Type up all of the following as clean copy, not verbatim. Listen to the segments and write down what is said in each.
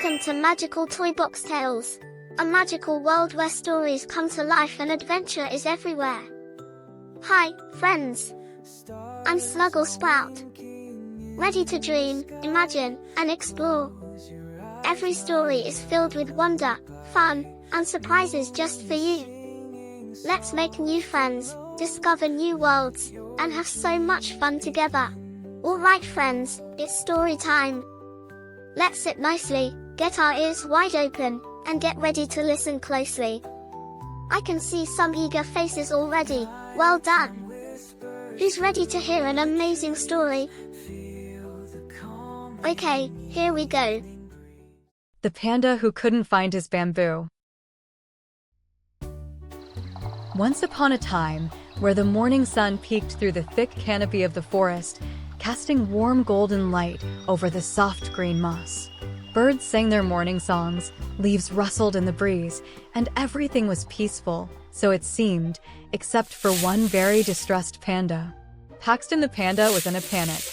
Welcome to Magical Toy Box Tales, a magical world where stories come to life and adventure is everywhere. Hi, friends. I'm Sluggle Sprout. Ready to dream, imagine, and explore. Every story is filled with wonder, fun, and surprises just for you. Let's make new friends, discover new worlds, and have so much fun together. Alright friends, it's story time. Let's sit nicely, get our ears wide open, and get ready to listen closely. I can see some eager faces already. Well done! Who's ready to hear an amazing story? Okay, here we go. The Panda Who Couldn't Find His Bamboo. Once upon a time, where the morning sun peeked through the thick canopy of the forest, casting warm golden light over the soft green moss. Birds sang their morning songs, leaves rustled in the breeze, and everything was peaceful, so it seemed, except for one very distressed panda. Paxton the Panda was in a panic.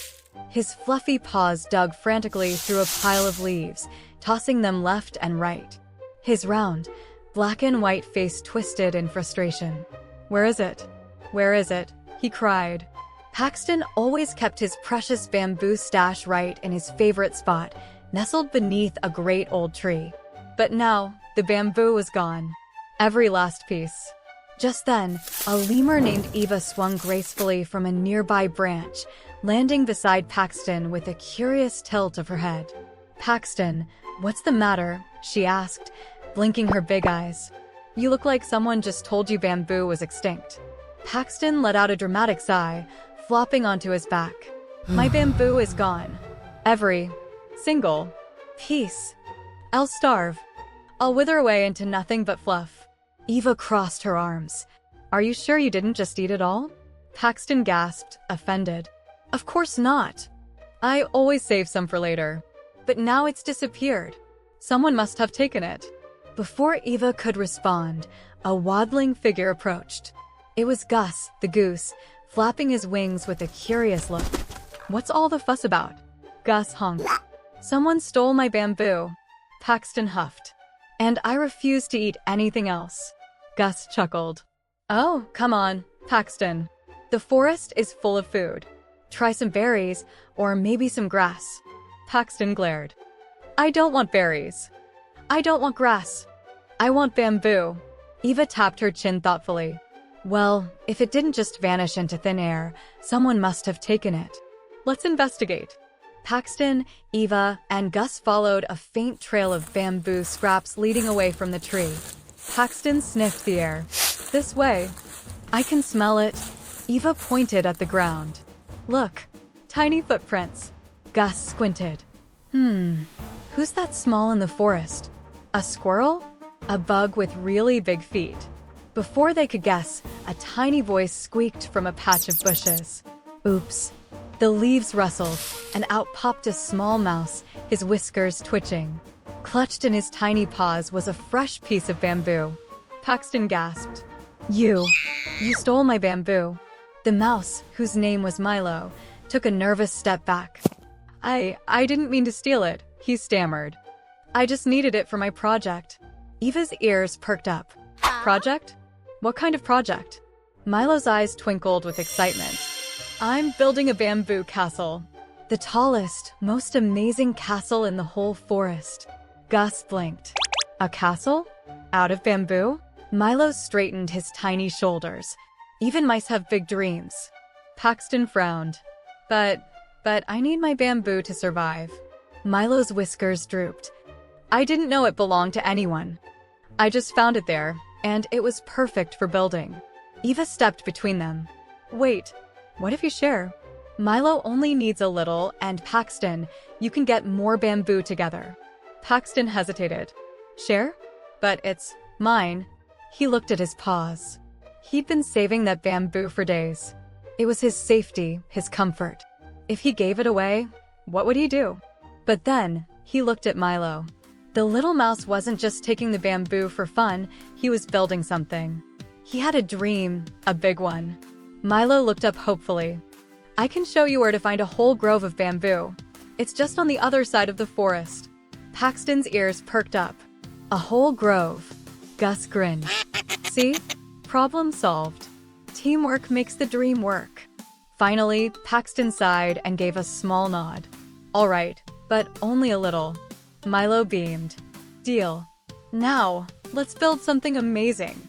His fluffy paws dug frantically through a pile of leaves, tossing them left and right. His round, black and white face twisted in frustration. "Where is it? Where is it?" he cried. Paxton always kept his precious bamboo stash right in his favorite spot, nestled beneath a great old tree. But now, the bamboo was gone. Every last piece. Just then, a lemur named Eva swung gracefully from a nearby branch, landing beside Paxton with a curious tilt of her head. "Paxton, what's the matter?" she asked, blinking her big eyes. "You look like someone just told you bamboo was extinct." Paxton let out a dramatic sigh, flopping onto his back. "My bamboo is gone. Every single piece. I'll starve. I'll wither away into nothing but fluff." Eva crossed her arms. "Are you sure you didn't just eat it all?" Paxton gasped, offended. "Of course not. I always save some for later. But now it's disappeared. Someone must have taken it." Before Eva could respond, a waddling figure approached. It was Gus, the goose, flapping his wings with a curious look. "What's all the fuss about?" Gus honked. "Someone stole my bamboo," Paxton huffed. "And I refuse to eat anything else." Gus chuckled. "Oh, come on, Paxton. The forest is full of food. Try some berries, or maybe some grass." Paxton glared. "I don't want berries. I don't want grass. I want bamboo." Eva tapped her chin thoughtfully. "Well, if it didn't just vanish into thin air, someone must have taken it. Let's investigate." Paxton, Eva, and Gus followed a faint trail of bamboo scraps leading away from the tree. Paxton sniffed the air. "This way. I can smell it." Eva pointed at the ground. "Look, tiny footprints." Gus squinted. Who's that small in the forest? A squirrel? A bug with really big feet?" Before they could guess, a tiny voice squeaked from a patch of bushes. Oops. The leaves rustled, and out popped a small mouse, his whiskers twitching. Clutched in his tiny paws was a fresh piece of bamboo. Paxton gasped. You stole my bamboo." The mouse, whose name was Milo, took a nervous step back. I didn't mean to steal it," he stammered. "I just needed it for my project." Eva's ears perked up. "Project? What kind of project?" Milo's eyes twinkled with excitement. "I'm building a bamboo castle. The tallest, most amazing castle in the whole forest." Gus blinked. "A castle? Out of bamboo?" Milo straightened his tiny shoulders. "Even mice have big dreams." Paxton frowned. But I need my bamboo to survive." Milo's whiskers drooped. "I didn't know it belonged to anyone. I just found it there, and it was perfect for building." Eva stepped between them. "Wait, what if you share? Milo only needs a little, and Paxton, you can get more bamboo together." Paxton hesitated. "Share? But it's mine." He looked at his paws. He'd been saving that bamboo for days. It was his safety, his comfort. If he gave it away, what would he do? But then, he looked at Milo. The little mouse wasn't just taking the bamboo for fun, he was building something. He had a dream, a big one. Milo looked up hopefully. "I can show you where to find a whole grove of bamboo. It's just on the other side of the forest." Paxton's ears perked up. A whole grove. Gus grinned. See? Problem solved. Teamwork makes the dream work. Finally, Paxton sighed and gave a small nod. All right, but only a little. Milo beamed. Deal. Now, let's build something amazing.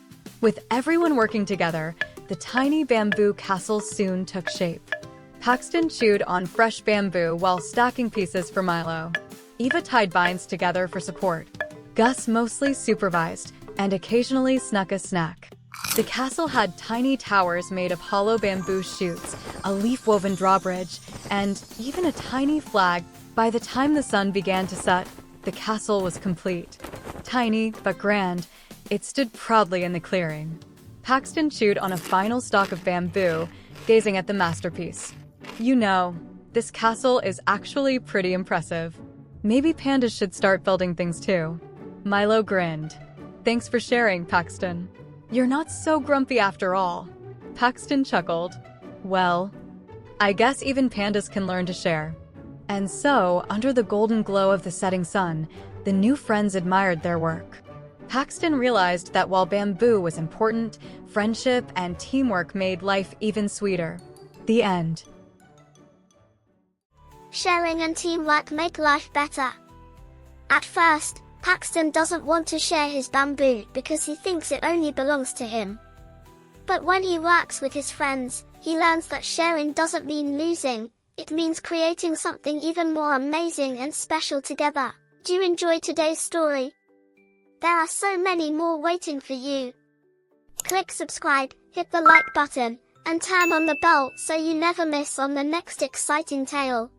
With everyone working together, the tiny bamboo castle soon took shape. Paxton chewed on fresh bamboo while stacking pieces for Milo. Eva tied vines together for support. Gus mostly supervised and occasionally snuck a snack. The castle had tiny towers made of hollow bamboo shoots, a leaf-woven drawbridge, and even a tiny flag. By the time the sun began to set, the castle was complete. Tiny but grand, it stood proudly in the clearing. Paxton chewed on a final stalk of bamboo, gazing at the masterpiece. You know, this castle is actually pretty impressive. Maybe pandas should start building things too. Milo grinned. Thanks for sharing, Paxton. You're not so grumpy after all. Paxton chuckled. Well, I guess even pandas can learn to share. And so, under the golden glow of the setting sun, the new friends admired their work. Paxton realized that while bamboo was important, friendship and teamwork made life even sweeter. The end. Sharing and teamwork make life better. At first, Paxton doesn't want to share his bamboo because he thinks it only belongs to him. But when he works with his friends, he learns that sharing doesn't mean losing, it means creating something even more amazing and special together. Do you enjoy today's story? There are so many more waiting for you. Click subscribe, hit the like button, and turn on the bell so you never miss on the next exciting tale.